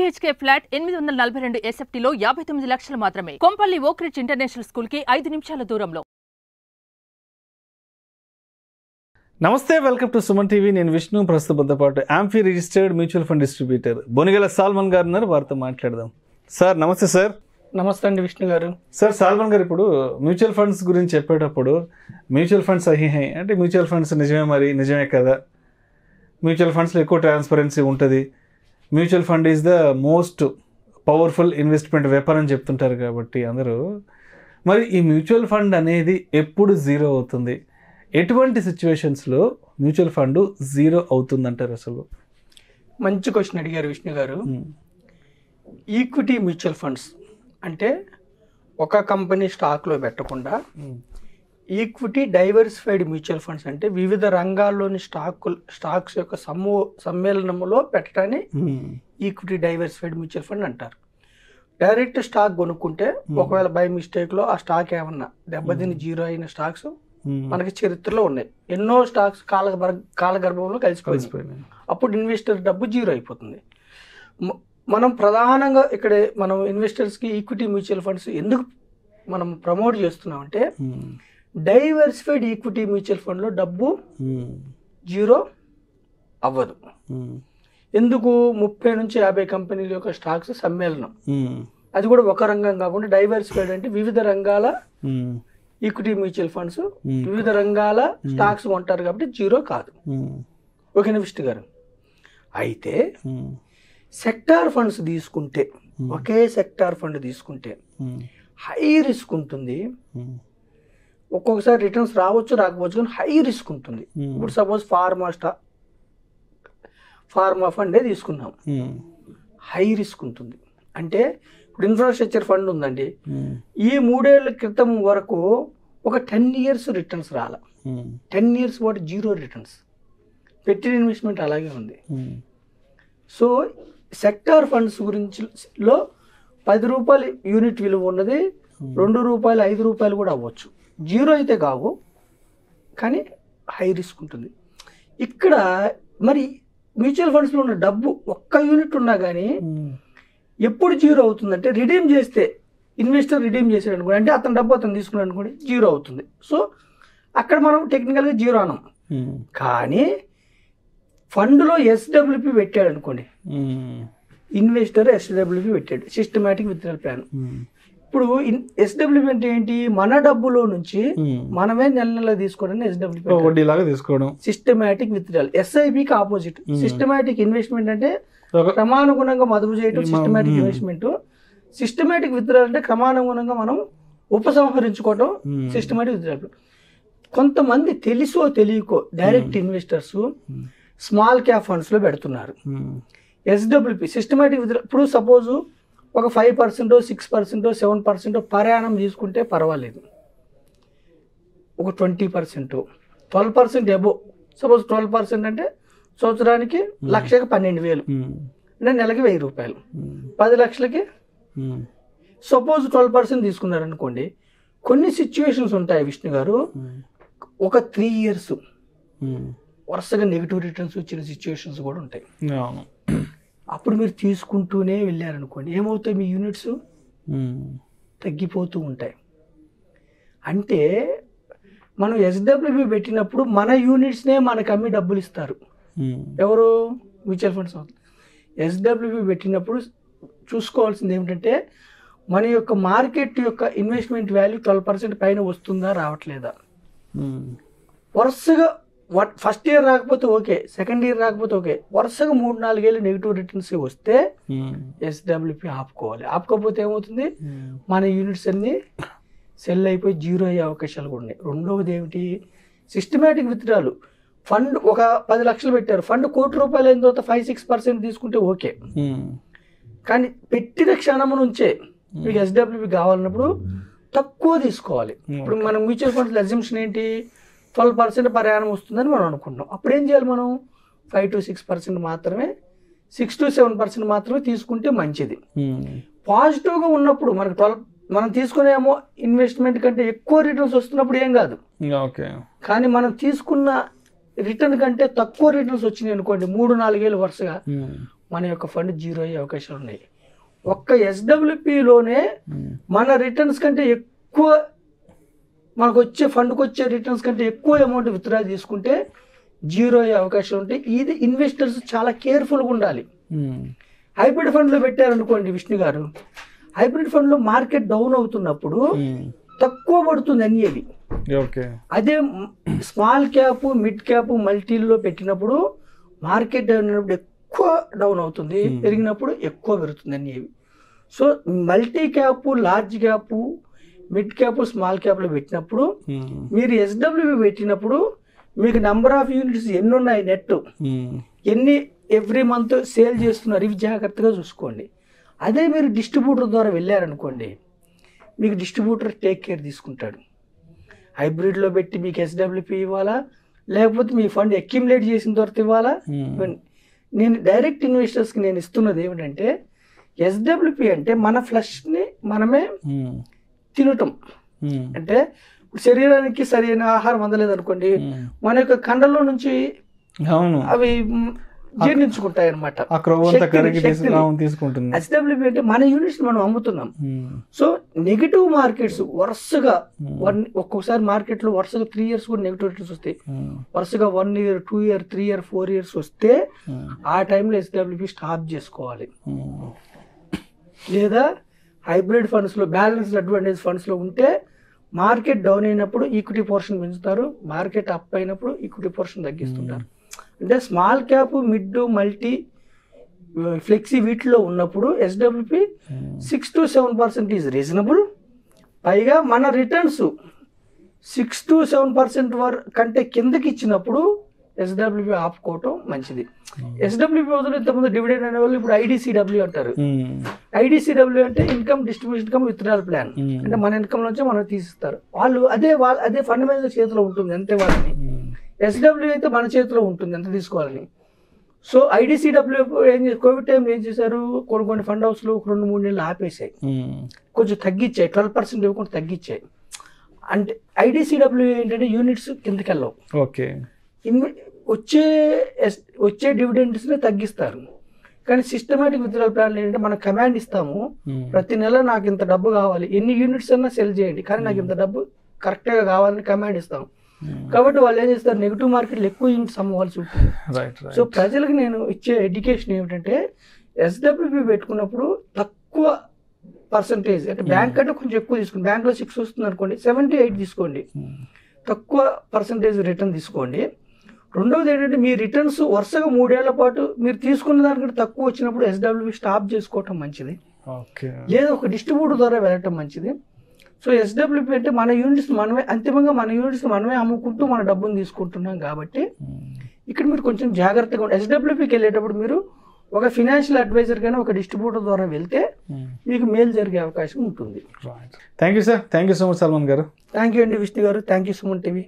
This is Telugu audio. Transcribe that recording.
BHK ఫ్లాట్ 842 SFTలో 59 లక్షలు మాత్రమే. కొంపల్లి ఓక్రిడ్జ్ ఇంటర్నేషనల్ స్కూల్ కి 5 నిమిషాల దూరంలో. నమస్తే, వెల్కమ్ టు సుమన్ టీవీ. నేను విష్ణు. ప్రస్తుతంతో పాటు AMFI registered mutual fund distributor Bonigala Solomon గారు ఉన్నారు. వారితో మాట్లాడదాం. సార్ నమస్తే. సార్ నమస్తే అండి విష్ణు గారు. సార్ సాల్మన్ గారు, ఇప్పుడు మ్యూచువల్ ఫండ్స్ గురించి చెప్పేటప్పుడు మ్యూచువల్ ఫండ్స్ అహి అంటే మ్యూచువల్ ఫండ్స్ నిజమే, మరి నిజమే కదా? మ్యూచువల్ ఫండ్స్లో ఎక్కువ ట్రాన్స్పరెన్సీ ఉంటుంది. Mutual fund is the most powerful investment weapon అని చెప్తుంటారు కాబట్టి అందరూ, మరి ఈ మ్యూచువల్ ఫండ్ అనేది ఎప్పుడు జీరో అవుతుంది? ఎటువంటి సిచ్యువేషన్స్లో మ్యూచువల్ ఫండ్ జీరో అవుతుందంటారు? అసలు మంచి క్వశ్చన్ అడిగారు విష్ణు గారు. ఈక్విటీ మ్యూచువల్ ఫండ్స్ అంటే ఒక కంపెనీ స్టాక్లో పెట్టకుండా ఈక్విటీ డైవర్సిఫైడ్ మ్యూచువల్ ఫండ్స్ అంటే వివిధ రంగాల్లోని స్టాక్స్ యొక్క సమ్మేళనంలో పెట్టడాన్ని ఈక్విటీ డైవర్సిఫైడ్ మ్యూచువల్ ఫండ్ అంటారు. డైరెక్ట్ స్టాక్ కొనుక్కుంటే ఒకవేళ బై మిస్టేక్లో ఆ స్టాక్ ఏమన్నా దెబ్బతిని జీరో అయిన స్టాక్స్ మనకి చరిత్రలో ఉన్నాయి. ఎన్నో స్టాక్స్ కాలగర్భంలో కలిసిపోయినాయి. అప్పుడు ఇన్వెస్టర్ డబ్బు జీరో అయిపోతుంది. మనం ప్రధానంగా ఇక్కడ మనం ఇన్వెస్టర్స్కి ఈక్విటీ మ్యూచువల్ ఫండ్స్ ఎందుకు మనం ప్రమోట్ చేస్తున్నామంటే, డైవర్సిఫైడ్ ఈక్విటీ మ్యూచువల్ ఫండ్లో డబ్బు జీరో అవ్వదు. ఎందుకు? 30 నుంచి 50 కంపెనీల యొక్క స్టాక్స్ సమ్మేళనం. అది కూడా ఒక రంగం కాకుండా డైవర్సిఫైడ్ అంటే వివిధ రంగాల ఈక్విటీ మ్యూచువల్ ఫండ్స్ వివిధ రంగాల స్టాక్స్ కొంటారు కాబట్టి జీరో కాదు. ఓకేనా విష్ణు గారు? అయితే సెక్టార్ ఫండ్స్ తీసుకుంటే, ఒకే సెక్టార్ ఫండ్ తీసుకుంటే హై రిస్క్ ఉంటుంది. ఒక్కొక్కసారి రిటర్న్స్ రావచ్చు రాకపోవచ్చు, కానీ హై రిస్క్ ఉంటుంది. ఇప్పుడు సపోజ్ ఫార్మా ఫండే తీసుకున్నాం, హై రిస్క్ ఉంటుంది. అంటే ఇప్పుడు ఇన్ఫ్రాస్ట్రక్చర్ ఫండ్ ఉందండి, ఈ 3 ఏళ్ల క్రితం వరకు ఒక 10 years రిటర్న్స్ రాల. 10 years పాటు జీరో రిటర్న్స్. పెట్టిన ఇన్వెస్ట్మెంట్ అలాగే ఉంది. సో సెక్టార్ ఫండ్స్ గురించిలో 10 రూపాయలు యూనిట్ విలువ ఉన్నది 2 రూపాయలు 5 రూపాయలు కూడా అవ్వచ్చు. జీరో అయితే కావు, కానీ హై రిస్క్ ఉంటుంది. ఇక్కడ మరి మ్యూచువల్ ఫండ్స్లో ఉన్న డబ్బు ఒక్క యూనిట్ ఉన్నా కానీ ఎప్పుడు జీరో అవుతుందంటే, రిడీమ్ చేస్తే, ఇన్వెస్టర్ రిడీమ్ చేసాడు అనుకోండి, అంటే అతని డబ్బు అతను తీసుకున్నాడు అనుకోండి, జీరో అవుతుంది. సో అక్కడ మనం టెక్నికల్గా జీరో అనం. కానీ ఫండ్లో SWP పెట్టాడు అనుకోండి, ఇన్వెస్టర్ SWP పెట్టాడు, సిస్టమాటిక్ విత్డ్రాయల్ ప్లాన్. ఇప్పుడు SWP అంటే ఏంటి? మన డబ్బులో నుంచి మనమే నెల నెల తీసుకోవడం SWP, సిస్టమాటిక్ విత్డ్రాయల్. SIPకి ఆపోజిట్. సిస్టమాటిక్ ఇన్వెస్ట్మెంట్ అంటే క్రమానుగుణంగా మదుపు చేయటం సిస్టమాటిక్ ఇన్వెస్ట్మెంట్. సిస్టమాటిక్ విత్డ్రాయల్ అంటే క్రమానుగుణంగా మనం ఉపసంహరించుకోవటం సిస్టమాటిక్ విత్డ్రాయల్. కొంతమంది తెలుసో తెలియకో డైరెక్ట్ ఇన్వెస్టర్స్ స్మాల్ క్యాప్ ఫండ్స్లో పెడుతున్నారు. SWP systematic withdrawal. ఇప్పుడు సపోజ్ ఒక 5%, 6%, 7% ప్రయాణం తీసుకుంటే పర్వాలేదు. ఒక 20%, 12% అబోవ్. సపోజ్ 12% అంటే సంవత్సరానికి లక్షకి 12,000 అంటే నెలకి 1,000 రూపాయలు. 10 లక్షలకి సపోజ్ 12% తీసుకున్నారు అనుకోండి. కొన్ని సిచ్యువేషన్స్ ఉంటాయి విష్ణు గారు, ఒక 3 years వరుసగా నెగిటివ్ రిటర్న్స్ వచ్చిన సిచ్యువేషన్స్ కూడా ఉంటాయి. అప్పుడు మీరు తీసుకుంటూనే వెళ్ళారనుకోండి, ఏమవుతాయి? మీ యూనిట్స్ తగ్గిపోతూ ఉంటాయి. అంటే మనం SWP పెట్టినప్పుడు మన యూనిట్స్నే మనకు అమ్మి డబ్బులు ఇస్తారు. ఎవరు? Mutual funds. SWP పెట్టినప్పుడు చూసుకోవాల్సింది ఏమిటంటే, మన యొక్క మార్కెట్ యొక్క ఇన్వెస్ట్మెంట్ వాల్యూ 12% పైన వస్తుందా రావట్లేదా. వరుసగా ఫస్ట్ ఇయర్ రాకపోతే ఓకే, సెకండ్ ఇయర్ రాకపోతే ఓకే, వరుసగా 3-4 ఏళ్ళు నెగిటివ్ రిటర్న్స్ వస్తే SWP ఆపుకోవాలి. ఆపుకోకపోతే ఏమవుతుంది? మన యూనిట్స్ అన్ని సెల్ అయిపోయి జీరో అయ్యే అవకాశాలు కూడా ఉన్నాయి. రెండవది ఏమిటి? Systematic withdrawal. ఫండ్ ఒక 10 లక్షలు పెట్టారు, ఫండ్ ₹1,00,00,000 అయిన తర్వాత 5-6% తీసుకుంటే ఓకే, కానీ పెట్టిన క్షణం నుంచే మీకు SWP కావాలన్నప్పుడు తక్కువ తీసుకోవాలి. ఇప్పుడు మనం మ్యూచువల్ ఫండ్స్ అజంప్షన్ ఏంటి? 12% ప్రయాణం వస్తుందని మనం అనుకుంటాం. అప్పుడు ఏం చేయాలి? మనం 5-6% మాత్రమే, 6-7% మాత్రమే తీసుకుంటే మంచిది. పాజిటివ్గా ఉన్నప్పుడు మనకు మనం తీసుకునేమో ఇన్వెస్ట్మెంట్ కంటే ఎక్కువ రిటర్న్స్ వస్తున్నప్పుడు ఏం కాదు. కానీ మనం తీసుకున్న రిటర్న్ కంటే తక్కువ రిటర్న్స్ వచ్చినాయి అనుకోండి, 3-4 ఏళ్ళు వరుసగా, మన యొక్క ఫండ్ జీరో అయ్యే అవకాశాలు ఉన్నాయి. ఒక్క ఎస్డబ్ల్యూపిలోనే మన రిటర్న్స్ కంటే ఎక్కువ మనకు వచ్చే ఫండ్కి వచ్చే రిటర్న్స్ కంటే ఎక్కువ అమౌంట్ విత్డ్రా తీసుకుంటే జీరో అయ్యే అవకాశం ఉంటాయి. ఇది ఇన్వెస్టర్స్ చాలా కేర్ఫుల్గా ఉండాలి. హైబ్రిడ్ ఫండ్లో పెట్టారనుకోండి విష్ణు గారు, హైబ్రిడ్ ఫండ్లో మార్కెట్ డౌన్ అవుతున్నప్పుడు తక్కువ పడుతుంది ఎన్ఏవి. అదే స్మాల్ క్యాప్, మిడ్ క్యాప్, మల్టీల్లో పెట్టినప్పుడు మార్కెట్ డౌన్ అయినప్పుడు ఎక్కువ డౌన్ అవుతుంది, పెరిగినప్పుడు ఎక్కువ పెరుగుతుంది NAV. So multi cap, large cap, mid cap, small క్యాప్లో పెట్టినప్పుడు మీరు ఎస్డబ్ల్యూపి పెట్టినప్పుడు మీకు నెంబర్ ఆఫ్ యూనిట్స్ ఎన్ని ఉన్నాయి, నెట్ ఎన్ని ఎవ్రీ మంత్ సేల్ చేస్తున్నారు, ఇవి జాగ్రత్తగా చూసుకోండి. అదే మీరు డిస్ట్రిబ్యూటర్ ద్వారా వెళ్ళారనుకోండి, మీకు డిస్ట్రిబ్యూటర్ టేక్ కేర్ తీసుకుంటాడు. హైబ్రిడ్లో పెట్టి మీకు ఎస్డబ్ల్యూపి ఇవ్వాలా, లేకపోతే మీ ఫండ్ అక్యుములేట్ చేసిన తర్వాత ఇవ్వాలా. నేను డైరెక్ట్ ఇన్వెస్టర్స్కి నేను ఇస్తున్నది ఏమిటంటే, ఎస్డబ్ల్యూపి అంటే మన ఫ్లష్ని మనమే తినటం. అంటే శరీరానికి సరైన ఆహారం అందలేదు అనుకోండి, మన యొక్క కండలో నుంచి అవి జీర్ణించుకుంటాయి అనమాట. ఎస్డబ్ల్యూపి అంటే మన యూనిట్స్ మనం అమ్ముతున్నాం. సో నెగిటివ్ మార్కెట్స్ వరుసగా ఒక్కొక్కసారి మార్కెట్లో వరుసగా 3 years కూడా నెగిటివ్ రిటర్న్స్ వస్తాయి. వరుసగా 1 year, 2 year, 3 year, 4 years వస్తే ఆ టైంలో ఎస్డబ్ల్యూపి స్టాప్ చేసుకోవాలి. లేదా హైబ్రిడ్ ఫండ్స్లో, బ్యాలెన్స్డ్ అడ్వాంటేజ్ ఫండ్స్లో ఉంటే మార్కెట్ డౌన్ అయినప్పుడు ఈక్విటీ పోర్షన్ పెంచుతారు, మార్కెట్ అప్ అయినప్పుడు ఈక్విటీ పోర్షన్ తగ్గిస్తుంటారు. అంటే small cap, mid, multi, flexi వీటిలో ఉన్నప్పుడు ఎస్డబ్ల్యూపి 6 to 7% ఈజ్ రీజనబుల్. పైగా మన రిటర్న్స్ 6 to 7% కంటే కిందకి ఇచ్చినప్పుడు ఎస్డబ్ల్యూపి ఆపుకోవటం మంచిది. ఎస్డబ్ల్యూపి బదులు ఇంతకుముందు డివిడెండ్ అనే వాళ్ళు ఇప్పుడు ఐడిసిడబ్ల్యూ అంటారు. ఐడిసిడబ్ల్యూ అంటే income distribution come withdrawal plan. అంటే మన ఇన్కమ్ నుంచి మనం తీసిస్తారు. అదే ఫండ్ మేనేజర్ చేతిలో ఉంటుంది అంతే వాళ్ళని. ఎస్డబ్ల్యూ అయితే మన చేతిలో ఉంటుంది ఎంత తీసుకోవాలని. సో ఐడిసిడబ్ల్యూ కోవిడ్ టైంలో ఏం చేశారు, కొన్ని ఫండ్ హౌస్లు 2-3 నెలలు ఆపేసాయి, కొంచెం తగ్గించాయి, 12% ఇవ్వకుండా తగ్గించాయి. అంటే ఐడిసిడబ్ల్యూ ఏంటంటే యూనిట్స్ కిందకి వెళ్ళవు, వచ్చే డివిడెండ్స్ని తగ్గిస్తారు. కానీ సిస్టమేటిక్ విత్డ్రాయల్ ప్లాన్ ఏంటంటే మనం కమాండ్ ఇస్తాము, ప్రతి నెల నాకు ఇంత డబ్బు కావాలి, ఎన్ని యూనిట్స్ అన్నా సెల్ చేయండి, కానీ నాకు ఇంత డబ్బు కరెక్ట్గా కావాలని కమాండ్ ఇస్తాం. కాబట్టి వాళ్ళు ఏం చేస్తారు, నెగిటివ్ మార్కెట్లో ఎక్కువ యూనిట్స్ అమ్మవలసి ఉంటుంది. సో ప్రజలకు నేను ఇచ్చే ఎడ్యుకేషన్ ఏమిటంటే, ఎస్డబ్ల్యూపి పెట్టుకున్నప్పుడు తక్కువ పర్సంటేజ్, అంటే బ్యాంక్ అంటే కొంచెం ఎక్కువ తీసుకోండి. బ్యాంక్లో 6 వస్తుంది అనుకోండి, 7 to 8 తీసుకోండి, తక్కువ పర్సంటేజ్ రిటర్న్ తీసుకోండి. రెండవది ఏంటంటే, మీ రిటర్న్స్ వరుసగా 3 ఏళ్ల పాటు మీరు తీసుకున్న దానికంటే తక్కువ వచ్చినప్పుడు ఎస్డబ్ల్యూపి స్టాప్ చేసుకోవటం మంచిది, లేదా ఒక డిస్ట్రిబ్యూటర్ ద్వారా వెళ్ళటం మంచిది. సో ఎస్డబ్ల్యూపి అంటే మన యూనిట్స్ మనమే, అంతిమంగా మన యూనిట్స్ మనమే అమ్ముకుంటూ మన డబ్బును తీసుకుంటున్నాం. కాబట్టి ఇక్కడ మీరు కొంచెం జాగ్రత్తగా ఉండి ఎస్డబ్ల్యూపికి వెళ్ళేటప్పుడు మీరు ఒక ఫినాన్షియల్ అడ్వైజర్ కానీ ఒక డిస్ట్రిబ్యూటర్ ద్వారా వెళ్తే మీకు మేలు జరిగే అవకాశం ఉంటుంది. Thank you sir, thank you so much Salman garu. Thank you అండి విష్ణు గారు, థ్యాంక్ యూ సుమన్ టీవీ.